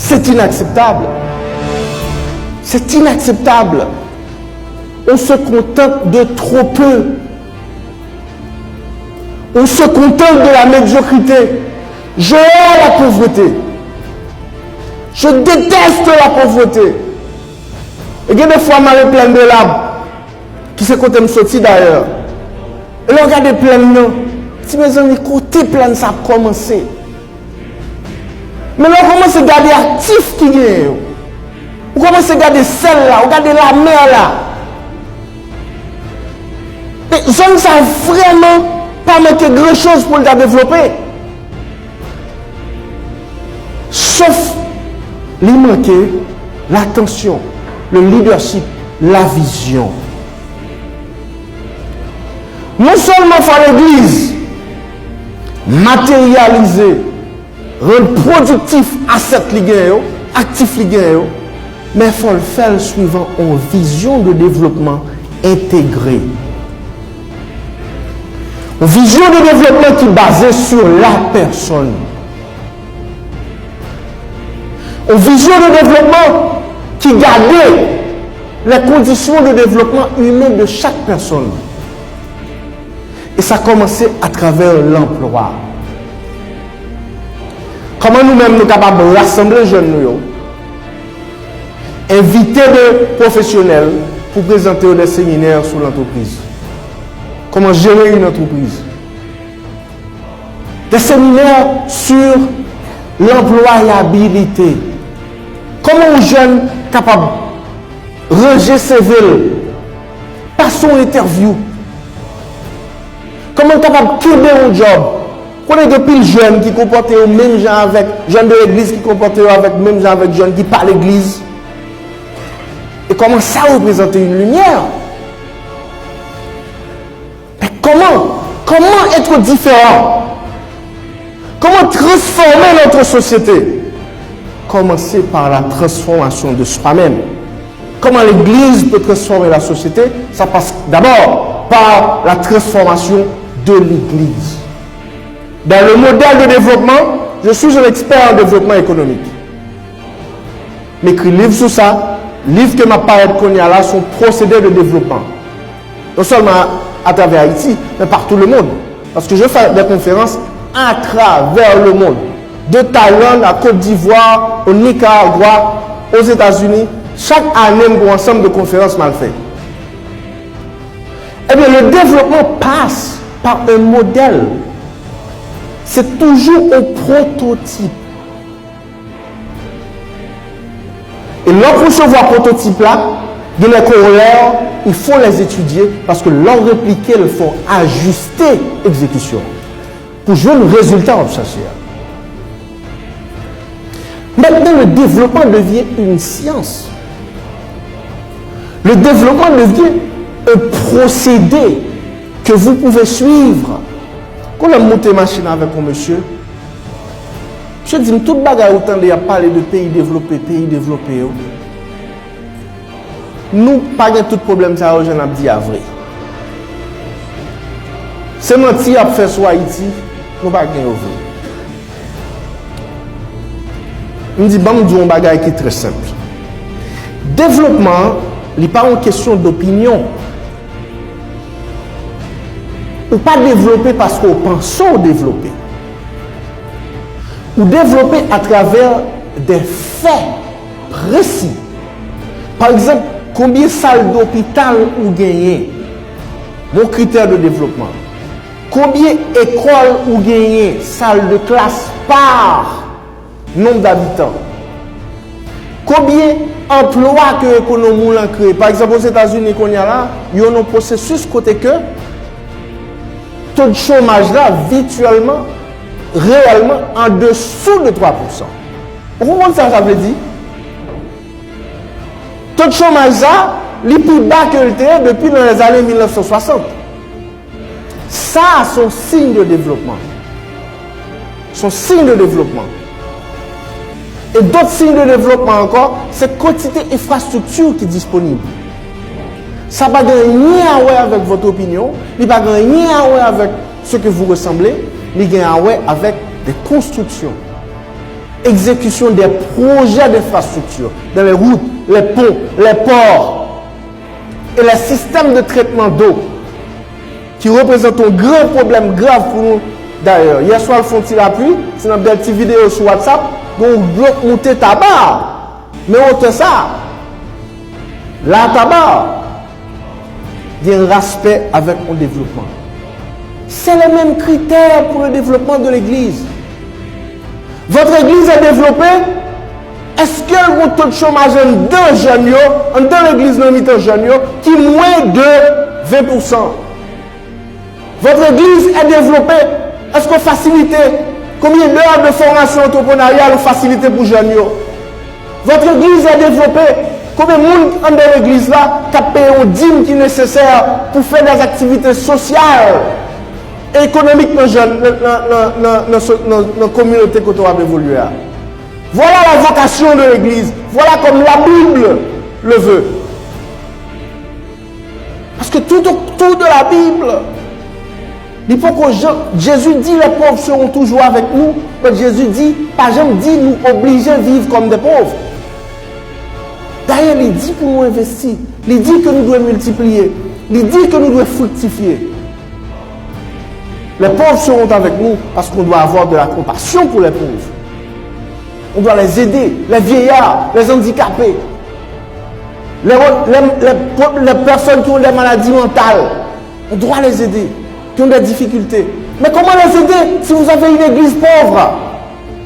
C'est inacceptable. C'est inacceptable. On se contente de trop peu. On se contente de la médiocrité. Je hais la pauvreté. Je déteste la pauvreté. Et il y a des fois, je me plein de larmes. Qui se côté me sortir d'ailleurs. Et là, regardez plein de noms. Si mes amis, côté plein, ça a commencé. Mais là, on commence à garder actif qui est. On commence à garder celle là, on garde la mer là. Mais je ne sais vraiment pas manquer grand chose pour le développer. Sauf lui manquer l'attention, le leadership, la vision. Non seulement il faut l'église matérialiser, rendre productif asset ligue, actif ligue, mais il faut le faire suivant une vision de développement intégrée. Une vision de développement qui est basée sur la personne. Une vision de développement qui garde les conditions de développement humain de chaque personne. Et ça a commencé à travers l'emploi. Comment nous-mêmes nous sommes capables de rassembler les jeunes, inviter des professionnels pour présenter des séminaires sur l'entreprise. Comment gérer une entreprise. Des séminaires sur l'employabilité. Comment un jeune capable de ranger ses villes, par son interview. Comment capable de quitter un job. On est depuis le jeune qui comporte au même genre avec jeunes de l'église qui comportent avec même genre avec jeunes qui parlent l'église. Et comment ça représente une lumière? Mais comment être différent? Comment transformer notre société? Commencer par la transformation de soi-même. Comment l'église peut transformer la société? Ça passe d'abord par la transformation de l'église. Dans le modèle de développement, je suis un expert en développement économique. M'écris livre sur ça, livre que m'a parlé de là, sont procédés de développement. Non seulement à travers Haïti, mais partout le monde. Parce que je fais des conférences à travers le monde. De Thaïlande à Côte d'Ivoire, au Nicaragua, aux États-Unis. Chaque année, un ensemble de conférences mal fait. Eh bien, le développement passe par un modèle. C'est toujours un prototype. Et lorsqu'on se voit prototype là, il y a les corollaires, il faut les étudier parce que leur répliquer, il faut ajuster l'exécution pour jouer le résultat observé. Maintenant, le développement devient une science. Le développement devient un procédé que vous pouvez suivre. Quand on monte machine avec un monsieur, je dis, tout le bagage autant de parler de pays développés. Nous, pas de tout problème, ça, je n'ai dit à vrai. C'est menti à faire sur Haïti, nous pas gagner au vrai. On dit, bon, nous un bagage qui est très simple. Développement, il n'est pas une question d'opinion. Ou pas développer parce qu'on pense au développer. Ou développer à travers des faits précis. Par exemple, combien de salles d'hôpital vous gagnez? Mon critère de développement. Combien d'écoles vous gagnez? Salles de classe par nombre d'habitants. Combien d'emplois que l'économie a créé? Par exemple, aux États-Unis, il y a un processus côté que taux de chômage là, virtuellement, réellement, en dessous de 3%. Vous comprenez ça, ça veut dire? Taux de chômage là, il plus bas que le terrain depuis dans les années 1960. Ça, c'est signe de développement. Son signe de développement. Et d'autres signes de développement encore, c'est quantité d'infrastructure qui est disponible. Ça n'a rien à voir avec votre opinion, il n'a rien à voir avec ce que vous ressemblez, il a rien à voir avec des constructions. exécution des projets d'infrastructure, dans les routes, les ponts, les ports et les systèmes de traitement d'eau qui représentent un grand problème grave pour nous. D'ailleurs, hier soir, le font la pluie, c'est dans des petites vidéos sur WhatsApp, donc bloc monter tabac. Mais on te ça. La tabac, il y a un respect avec le développement. C'est les mêmes critères pour le développement de l'église. Votre église est développée. Est-ce que le taux de chômage dans jeunes, dans l'église non jeune, qui est moins de 20%? Votre église est développée. Est-ce qu'on facilite combien d'heures de formation entrepreneuriale ou facilité pour jeunes? Votre église est développée. Combien de monde dans l'église là qui a payé un dîme qui est nécessaire pour faire des activités sociales et économiques dans la communauté que tu as évolué. Voilà la vocation de l'église. Voilà comme la Bible le veut. Parce que tout autour de la Bible, il faut que Jésus dit les pauvres seront toujours avec nous. Mais Jésus dit, pas jamais dit nous obliger à vivre comme des pauvres. D'ailleurs, il dit pour nous investir. Il dit que nous devons multiplier. Il dit que nous devons fructifier. Les pauvres seront avec nous parce qu'on doit avoir de la compassion pour les pauvres. On doit les aider, les vieillards, les handicapés, les personnes qui ont des maladies mentales. On doit les aider, qui ont des difficultés. Mais comment les aider si vous avez une église pauvre?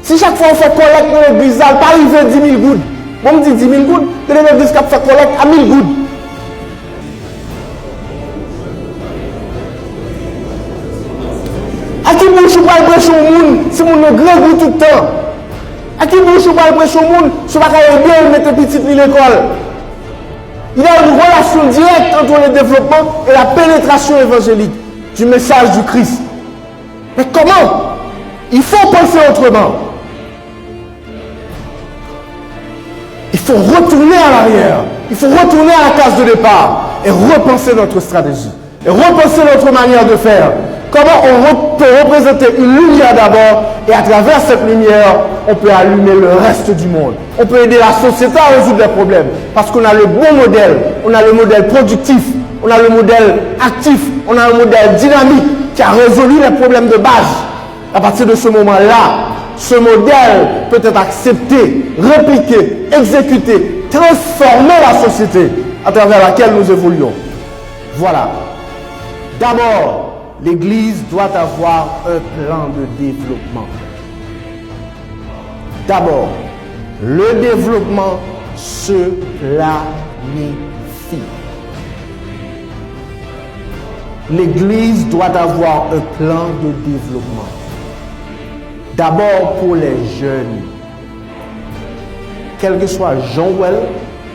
Si chaque fois on fait collecte dans l'église, ça pas arriver 10 000 gouttes. On me dit 10 000 gouttes, de l'église qui fait collecte à 1000 gouttes. À qui bouche ou pas le prêcher au monde si mon grand goût tout le temps? À qui bouche ou pas le prêcher au monde si on va bien mettre petit à l'école? Il y a une relation directe entre le développement et la pénétration évangélique du message du Christ. Mais comment? Il faut penser autrement. Il faut retourner à l'arrière. Il faut retourner à la case de départ et repenser notre stratégie. Et repenser notre manière de faire. Comment on peut représenter une lumière d'abord et à travers cette lumière, on peut allumer le reste du monde. On peut aider la société à résoudre les problèmes. Parce qu'on a le bon modèle. On a le modèle productif. On a le modèle actif. On a un modèle dynamique qui a résolu les problèmes de base. À partir de ce moment-là, ce modèle peut être accepté, répliqué, exécuté, transformer la société à travers laquelle nous évoluons. Voilà. D'abord, l'Église doit avoir un plan de développement. D'abord, le développement se planifie. L'Église doit avoir un plan de développement. D'abord pour les jeunes. Quel que soit Jean-Well,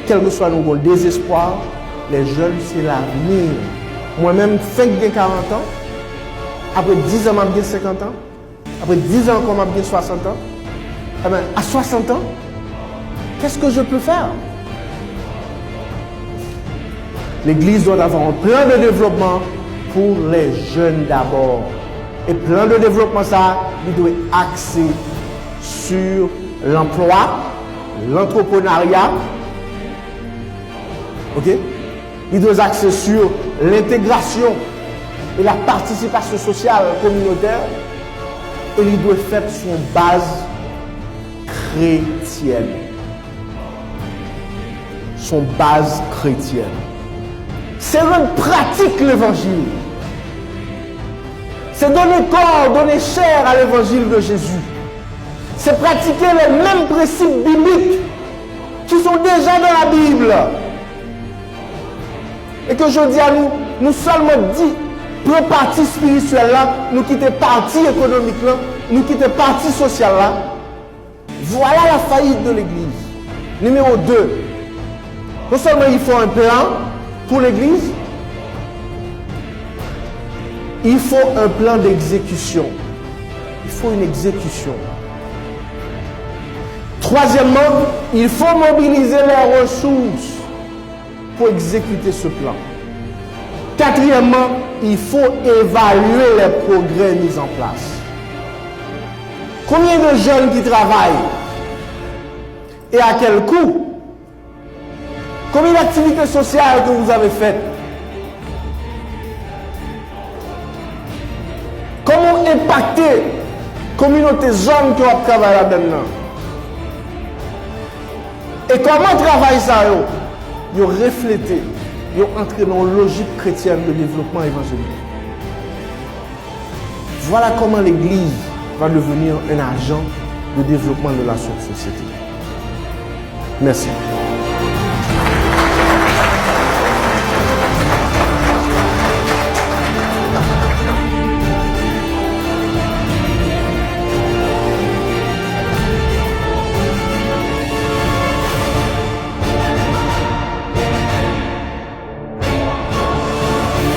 quel que soit notre désespoir, les jeunes, c'est l'avenir. Moi-même, fin de 40 ans, après 10 ans, j'ai 50 ans, après 10 ans, j'ai 60 ans, eh bien, à 60 ans, qu'est-ce que je peux faire? L'Église doit avoir un plan de développement pour les jeunes d'abord. Et plan de développement, ça, il doit axer sur l'emploi, l'entrepreneuriat, ok? Il doit axer sur l'intégration et la participation sociale communautaire. Et il doit faire son base chrétienne. Son base chrétienne. C'est rendre pratique l'évangile. C'est donner corps, donner chair à l'évangile de Jésus. C'est pratiquer les mêmes principes bibliques qui sont déjà dans la Bible. Et que je dis à nous seulement dit, pour partie spirituelle là, nous quitter partie économique là, nous quitter partie sociale là. Voilà la faillite de l'Église. Numéro 2. Non seulement il faut un plan pour l'Église, il faut un plan d'exécution. Il faut une exécution. Troisièmement, il faut mobiliser les ressources pour exécuter ce plan. Quatrièmement, il faut évaluer les progrès mis en place. Combien de jeunes qui travaillent? et à quel coût? Combien d'activités sociales que vous avez faites? Comment impacter la communauté zone qui ont travaillé là-dedans? Et comment travailler ça? Ils ont reflété, ils ont entré dans une logique chrétienne de développement évangélique. Voilà comment l'Église va devenir un agent de développement de la société. Merci.